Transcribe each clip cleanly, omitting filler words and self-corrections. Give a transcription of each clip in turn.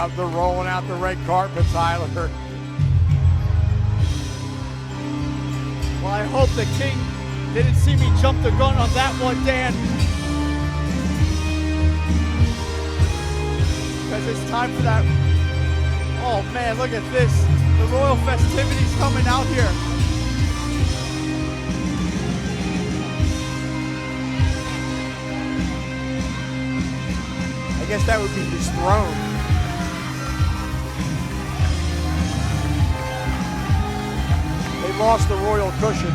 They're rolling out the red carpet, Tyler. Well, I hope the King didn't see me jump the gun on that one, Dan. Because it's time for that. Oh man, look at this. The royal festivities coming out here. I guess that would be his throne. They lost the royal cushion.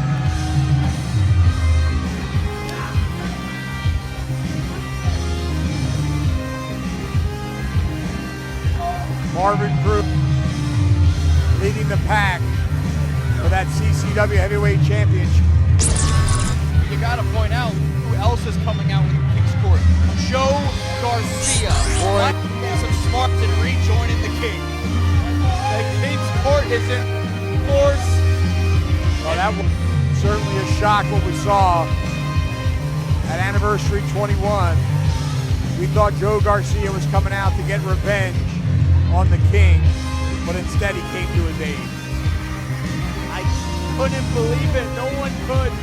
Marvin Group leading the pack for that CCW Heavyweight Championship. You gotta point out who else is coming out with the King's Court. Joe Garcia. Boy. Some smarts and rejoining the King. The King's Court is in force. Well, that was certainly a shock what we saw at Anniversary 21. We thought Joe Garcia was coming out to get revenge on the King, but instead he came to his aid. I couldn't believe it. No one could.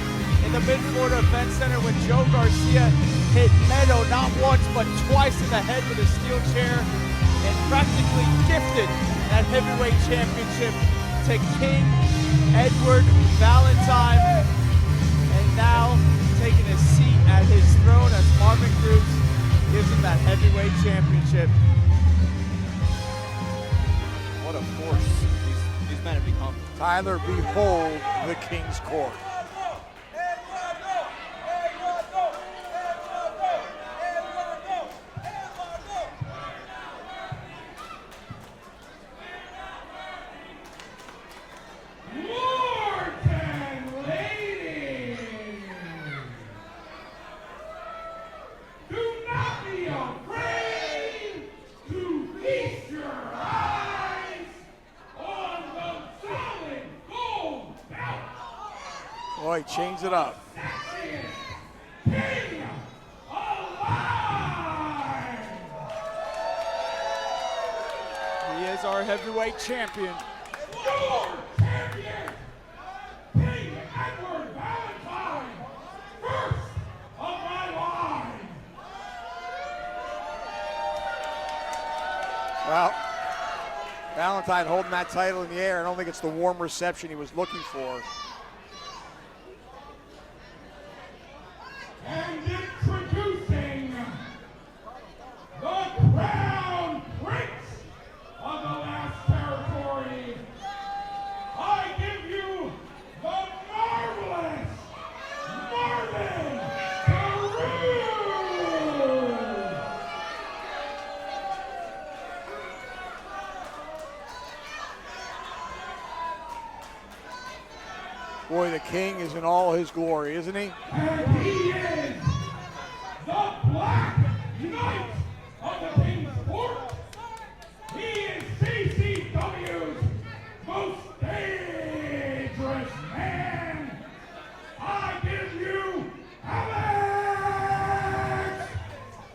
In the Mid-Florida Event Center when Joe Garcia hit Meadow not once but twice in the head with a steel chair and practically gifted that heavyweight championship to King Edward Valentine, and now taking a seat at his throne as Marvin Cruz gives him that heavyweight championship. What a force these men have become. Tyler, behold the King's Court. Boy, change it up. He is our heavyweight champion. Your champion, King Edward Valentine, first of my line. Well, Valentine holding that title in the air. I don't think it's the warm reception he was looking for. And introducing the Crown Prince of the last territory, I give you the marvelous Marvin Cruz. Boy, the King is in all his glory, isn't he? And he is the Black Knight of the King's Court. He is CCW's most dangerous man. I give you Alex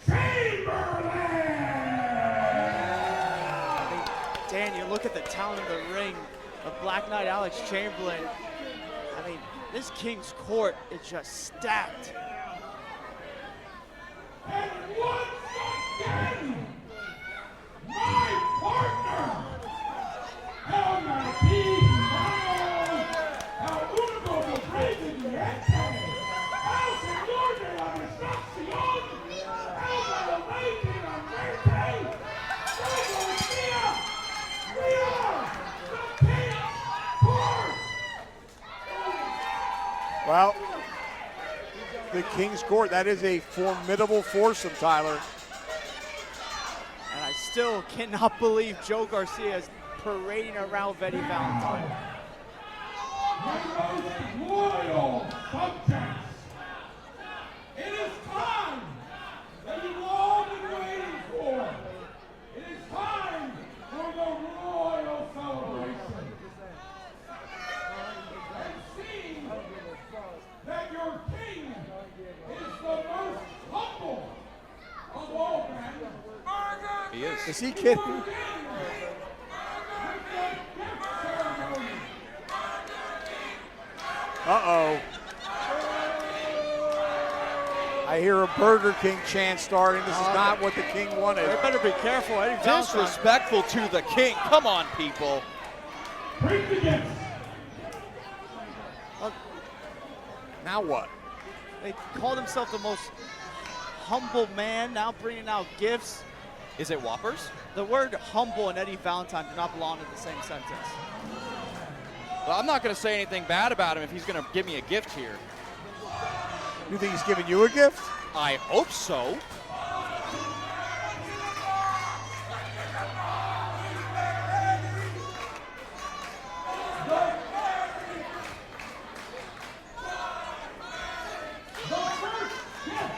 Chamberlain. Dan, you look at the talent of the ring of Black Knight Alex Chamberlain. I mean, this King's Court is just stacked. And once again, my partner, El Matiz, El Único que Presidente, El Señor de la Destrucción, El Valente de la Muerte, Joe Garcia, we are the King's Court. Well, the King's Court, that is a formidable foursome, Tyler. And I still cannot believe Joe Garcia is parading around with Eddie Valentine. My most loyal subjects, it is time that you've all been waiting for. It is time for the royal celebration. And seeing that your king is the most humble of all men, He is. Is he kidding? beginning Uh-oh. I hear a Burger King chant starting. This is not what the King wanted. They better be careful. Eddie Valentine. Disrespectful to the King. Come on, people. Break the gifts. Now what? They called himself the most humble man, now bringing out gifts. Is it Whoppers? The word humble and Eddie Valentine do not belong in the same sentence. Well, I'm not going to say anything bad about him if he's going to give me a gift here. You think he's giving you a gift? I hope so. The first gift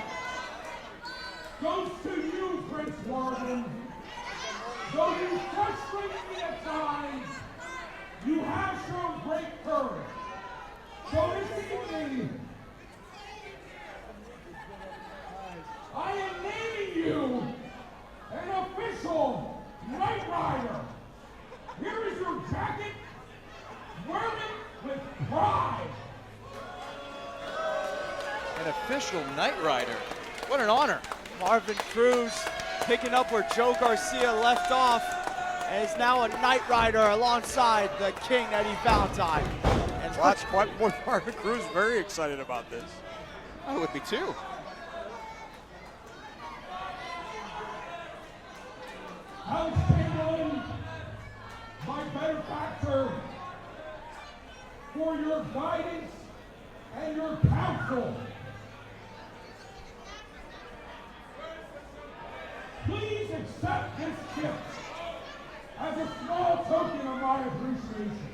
goes to you, Prince Warden. Though you frustrate me at times, you have shown great courage. So this evening, I am naming you an official Knight Rider. Here is your jacket. Wear it with pride. An official Knight Rider. What an honor. Marvin Cruz picking up where Joe Garcia left off and is now a Knight Rider alongside the King, Eddie Valentine. And Watch Marvin Cruz very excited about this. I would be too. Alex Chamberlain, my benefactor, for your guidance and your counsel. Please accept this gift as a small token of my appreciation.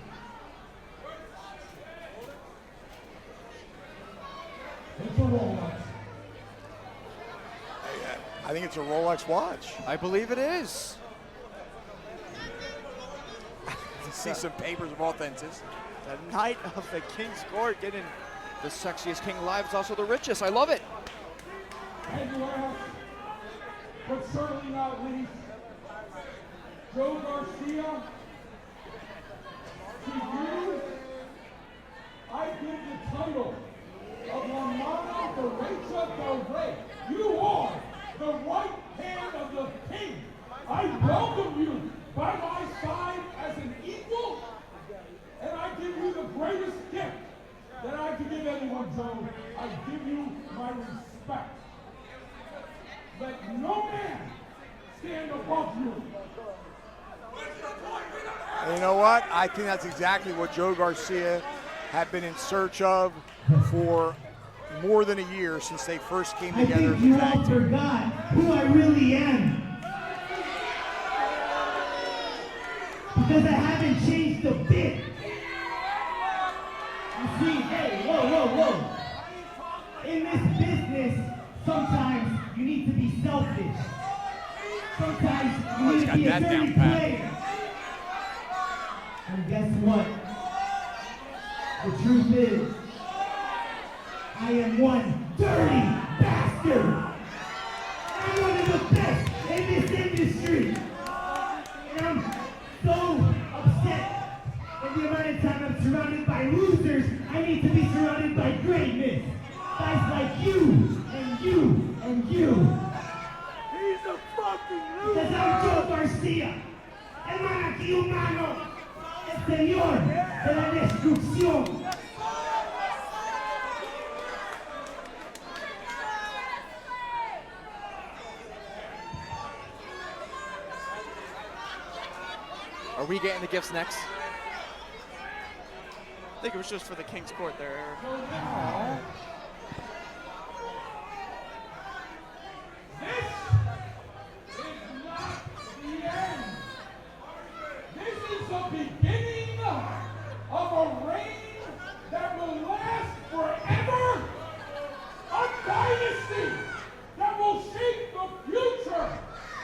It's a Rolex. I think it's a Rolex watch. I believe it is. See some papers of authenticity. the Knight of the King's Court getting The sexiest king alive is also the richest. I love it. And last, but certainly not least, Joe Garcia, to you, I give the title of La Mano Derecha del Rey. You are the right hand of the king. I welcome you by my side as an equal, and I give you the greatest gift that I can give anyone, Joe. I give you my respect. Let no man stand above you. And you know what? I think that's exactly what Joe Garcia had been in search of for more than a year since they first came together as a you all tag team. forgot who I really am. Because I haven't changed a bit. You see, hey, whoa. In this business, sometimes you need to be selfish. Sometimes you need to be a dirty player. And guess what? The truth is, I am one dirty bastard. I'm one of the best in this industry. And I'm so upset at the amount of time I'm surrounded by losers. I need to be surrounded by greatness. Guys like you, and you, and you. He's a fucking loser. Because I'm Joe Garcia, el manatí humano, el señor de la destrucción. Are we getting the gifts next? I think it was just for the King's Court there. This is not the end. This is the beginning of a reign that will last forever. A dynasty that will shape the future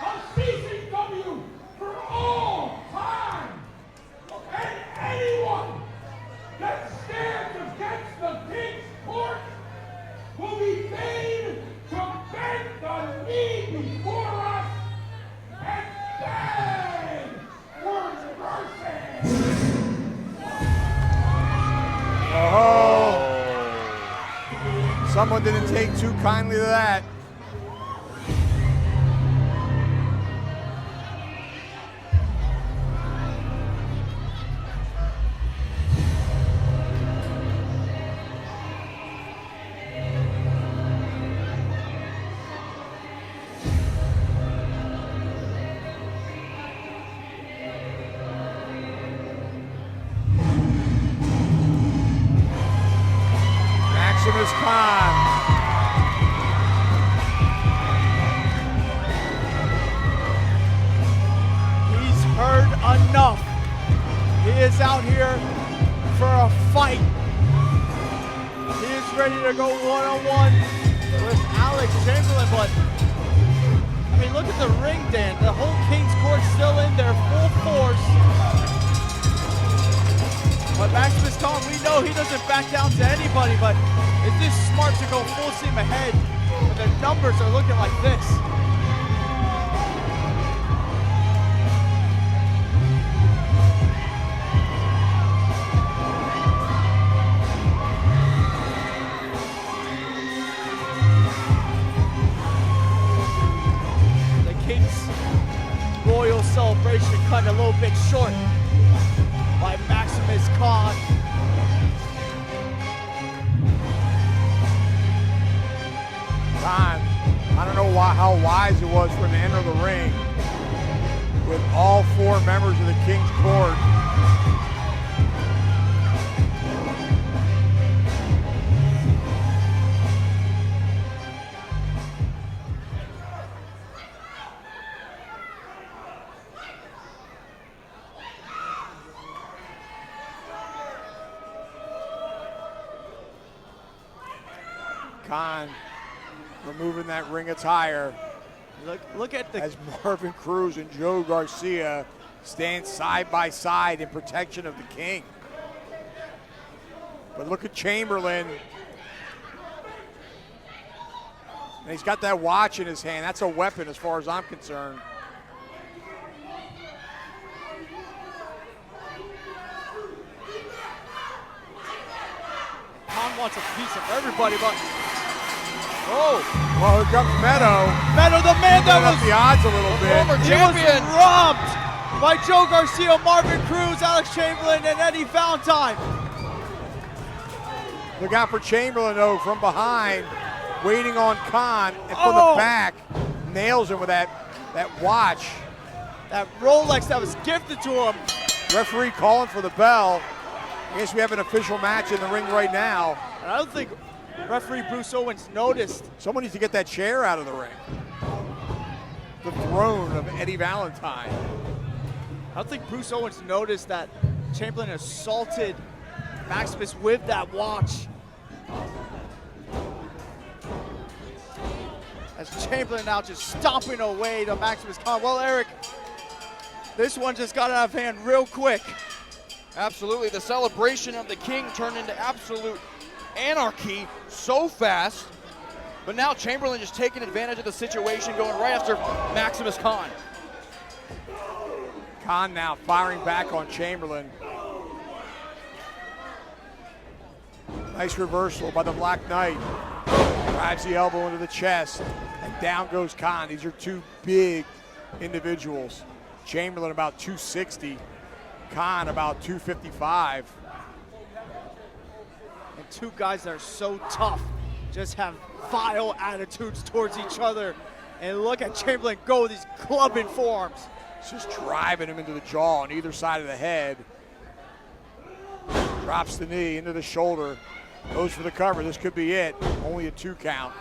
of CCW for all time. And anyone that stands against the King's Court Someone didn't take too kindly to that. Maximus Khan. He's heard enough. He is out here for a fight. He is ready to go one-on-one with Alex Chamberlain, but I mean, look at the ring, Dan. The whole King's Court's still in there, full force. But Maximus Khan, we know he doesn't back down to anybody, but is this smart to go full steam ahead when the numbers are looking like this? The King's Royal celebration cut a little bit short by Maximus Khan. Khan, I don't know how wise it was for him to enter the ring with all 4 members of the King's Court. Khan removing that ring attire. Look at the As Marvin Cruz and Joe Garcia stand side by side in protection of the King. But look at Chamberlain. And he's got that watch in his hand. That's a weapon as far as I'm concerned. Khan wants a piece of everybody, but oh, Well, here comes Meadow. Meadow, the man that Up was the odds a little bit. Former he champion. was robbed by Joe Garcia, Marvin Cruz, Alex Chamberlain, and Eddie Valentine. Look out for Chamberlain, though, from behind, waiting on Khan, and from Oh. the back, nails him with that watch. That Rolex that was gifted to him. Referee calling for the bell. I guess we have an official match in the ring right now. And I don't think referee Bruce Owens noticed. Someone needs to get that chair out of the ring. The throne of Eddie Valentine. I don't think Bruce Owens noticed that Chamberlain assaulted Maximus with that watch. As Chamberlain now just stomping away to Maximus Khan. Well, Eric, this one just got out of hand real quick. Absolutely. The celebration of the King turned into absolute anarchy so fast. But now Chamberlain just taking advantage of the situation, going right after Maximus Khan. Khan now firing back on Chamberlain. Nice reversal by the Black Knight. Drives the elbow into the chest, and down goes Khan. These are 2 big individuals. Chamberlain about 260, Khan about 255. And 2 guys that are so tough just have vile attitudes towards each other. And look at Chamberlain go with these clubbing forearms. It's just driving him into the jaw on either side of the head. Drops the knee into the shoulder. Goes for the cover. This could be it. Only a 2 count.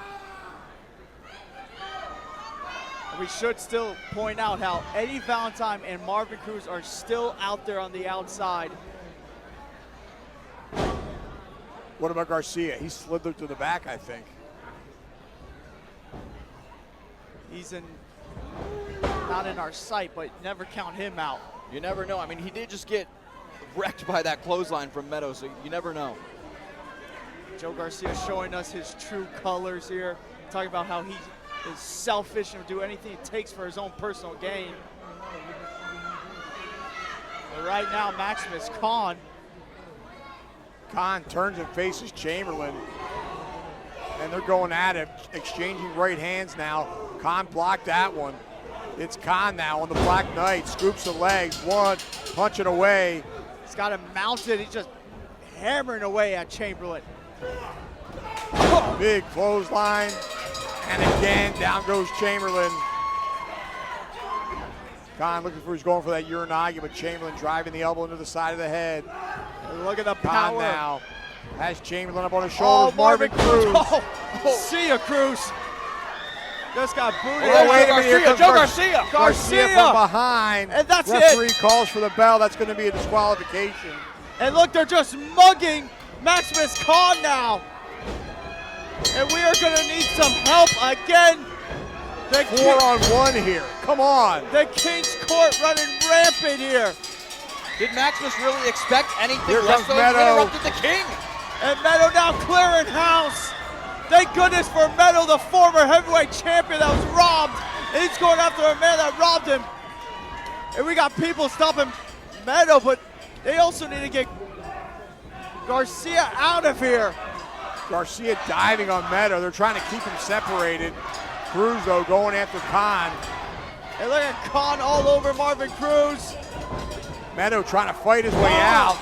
We should still point out how Eddie Valentine and Marvin Cruz are still out there on the outside. What about Garcia? He slithered to the back, I think. He's not in our sight, but never count him out. You never know. I mean, he did just get wrecked by that clothesline from Meadow, so you never know. Joe Garcia showing us his true colors here. Talking about how he is selfish and will do anything it takes for his own personal gain. But right now, Maximus Khan. Khan turns and faces Chamberlain. And they're going at it, exchanging right hands now. Khan blocked that one. It's Khan now on the Black Knight, scoops the legs, one, punch it away. He's got him mounted, he's just hammering away at Chamberlain. Big clothesline, and again, down goes Chamberlain. Khan looking for, he's going for that Uranagi, but Chamberlain driving the elbow into the side of the head. And look at the Khan power. now has Chamberlain up on his shoulders. Oh, Marvin Cruz. Oh. See ya, Cruz. Just got booted. Oh, wait a minute, here comes Joe Garcia. Garcia from behind. And that's Referee it. calls for the bell. That's going to be a disqualification. And look, they're just mugging Maximus Khan now. And we are going to need some help again. The 4-on-1 here. Come on. The King's Court running rampant here. Did Maximus really expect anything Here less comes than he Meadow. interrupted the King? And Meadow now clearing house. Thank goodness for Meadow, the former heavyweight champion that was robbed. And he's going after a man that robbed him. And we got people stopping Meadow, but they also need to get Garcia out of here. Garcia diving on Meadow. They're trying to keep him separated. Cruz, though, going after Khan. And look at Khan all over Marvin Cruz. Meadow trying to fight his way out.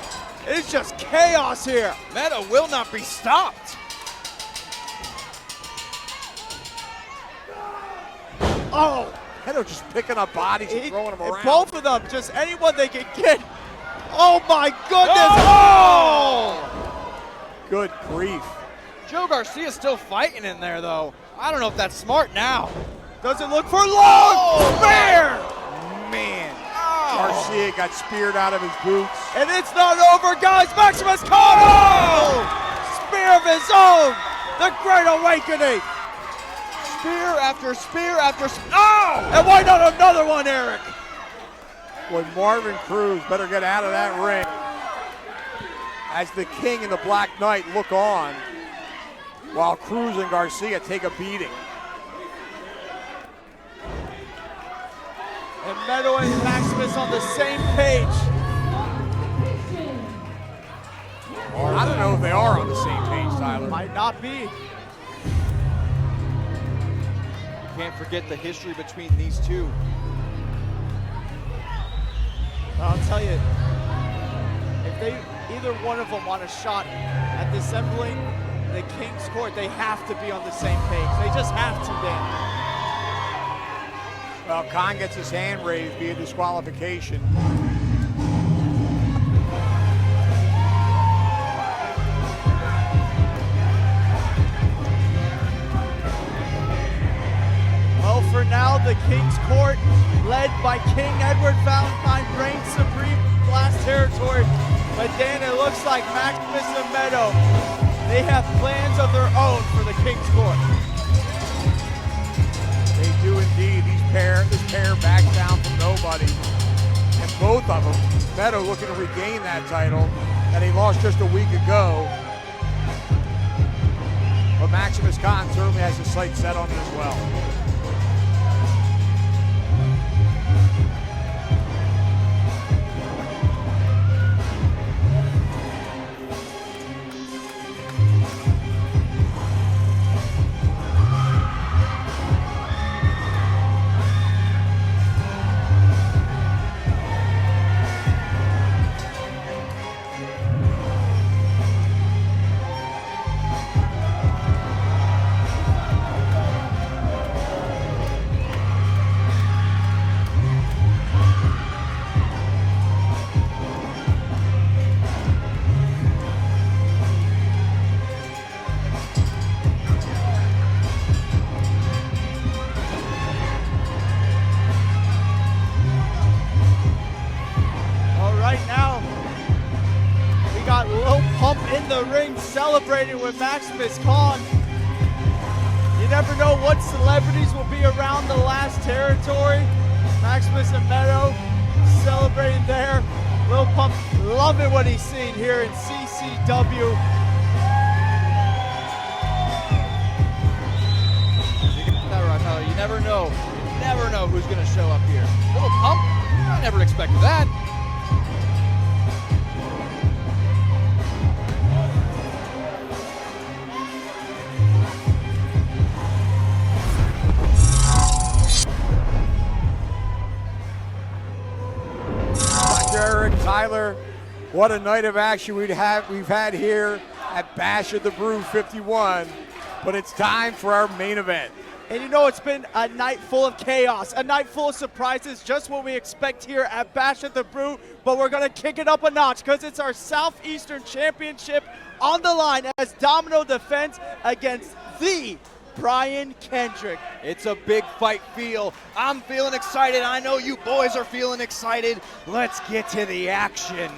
It's just chaos here. Meadow will not be stopped. Oh, Meadow just picking up bodies and throwing them and around. both of them, just anyone they can get. Oh my goodness. Oh! Good grief. Joe Garcia's still fighting in there, though. I don't know if that's smart now. Doesn't look for long. Spear. Man. Garcia got speared out of his boots. And it's not over, guys. Maximus Khan. Oh! Spear of his own. The Great Awakening. Spear after spear after spear. Oh! And why not another one, Eric? Boy, Marvin Cruz better get out of that ring as the King and the Black Knight look on while Cruz and Garcia take a beating. And Meadow and Maximus on the same page. I don't know if they are on the same page, Tyler. Might not be. Can't forget the history between these two. I'll tell you, if either one of them want a shot at dissembling the King's Court, they have to be on the same page. They just have to, Dan. Well, Khan gets his hand raised via disqualification. Well, for now, the King's Court, led by King Edward Valentine, reigns supreme glass territory. But Dan, it looks like Maximus and Meadow, they have plans of their own for the King's Court. They do indeed. This pair backs down from nobody. And both of them, Meadow looking to regain that title that he lost just a week ago. But Maximus Khan certainly has his sights set on it as well. The ring celebrating with Maximus Khan. You never know what celebrities will be around the last territory. Maximus and Meadow celebrating there. Lil Pump loving what he's seen here in CCW. You never know. You never know who's going to show up here. Little Pump? I never expected that. What a night of action we've had here at Bash at the Brew 51, but it's time for our main event. And you know, it's been a night full of chaos, a night full of surprises, just what we expect here at Bash at the Brew, but we're gonna kick it up a notch because it's our Southeastern Championship on the line as Domino defends against the Brian Kendrick. It's a big fight feel. I'm feeling excited. I know you boys are feeling excited. Let's get to the action.